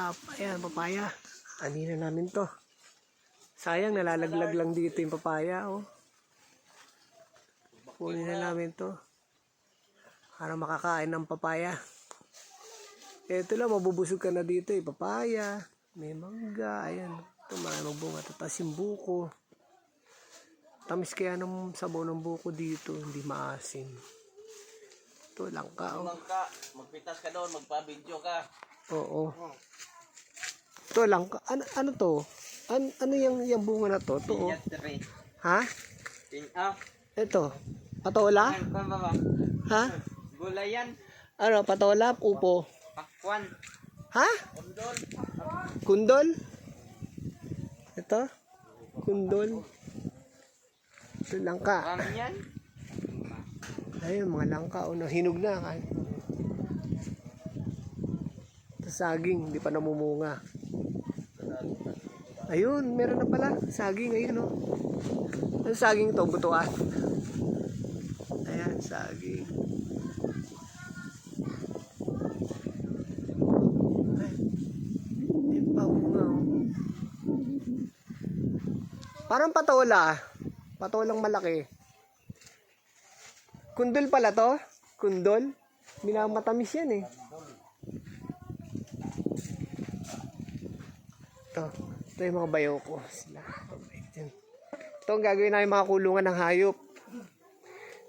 Ayan, papaya. Ani na namin to. Sayang, nalalaglag lang dito yung papaya, oh. Kunin na namin to. Para makakain ng papaya. Ito lang, mabubusog ka na dito, eh. Papaya, may mangga, ayan. Ito, magbunga. Tapos yung buko. Tamis kaya ng sabaw ng buko dito, hindi maasim. Ito, langka, oh. Langka, magpitas ka doon, magpa-video ka. Oo. Ito, langka. Ano to? Ano yung bunga na to? Ito, oh. Ha? Ito. Patola? Ha? Gulayan. Ano, patola, upo? Pakwan. Ha? Kundol. Kundol? Ito? Kundol. Ito, langka. Ano yan? Ayun, mga langka. O, hinog na. Ito, saging. Hindi pa namumunga. Ayun, meron na pala. Saging, ayun, oh. Ano saging to? Butuan. Ayan, saging. Ay, bunga, oh. Parang patola. Patolang malaki. Kundol pala to? Kundol? Minamatamis yan, eh. Ito yung mga bayo ko. Ito ang gagawin namin mga kulungan ng hayop.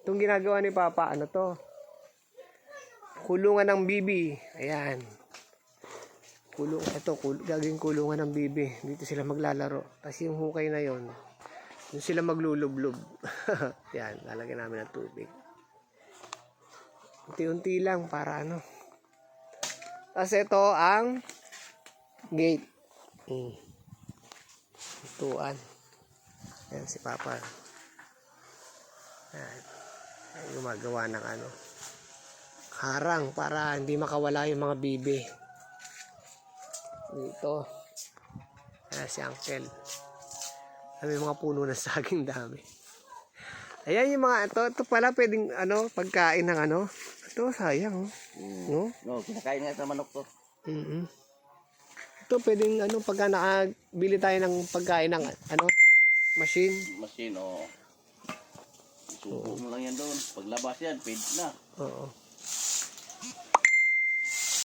Itong ginagawa ni Papa, ano to? Kulungan ng bibi. Ayan. Gagawin kulungan ng bibi. Dito sila maglalaro. Tapos yung hukay na yon, doon sila maglulublob. Yan, lalagyan namin ng tubig. Unti-unti lang para ano. Tapos ito ang gate. Tuan. Ayan si Papa. Ayan. Ayan, gumagawa ng ano, harang para hindi makawala yung mga bibi. Dito. Ayan si Uncle. May mga puno na saging dami. Ayan yung mga ito pala pwedeng ano, pagkain ng ano. Ito sayang, oh. No? No, kinakain nga sa manok to. Ito pwedeng ano, pagka nakabili tayo ng pagkain ng ano, machine. Machine, oh. Subo mo lang yan doon. Paglabas yan, paid na. Oo.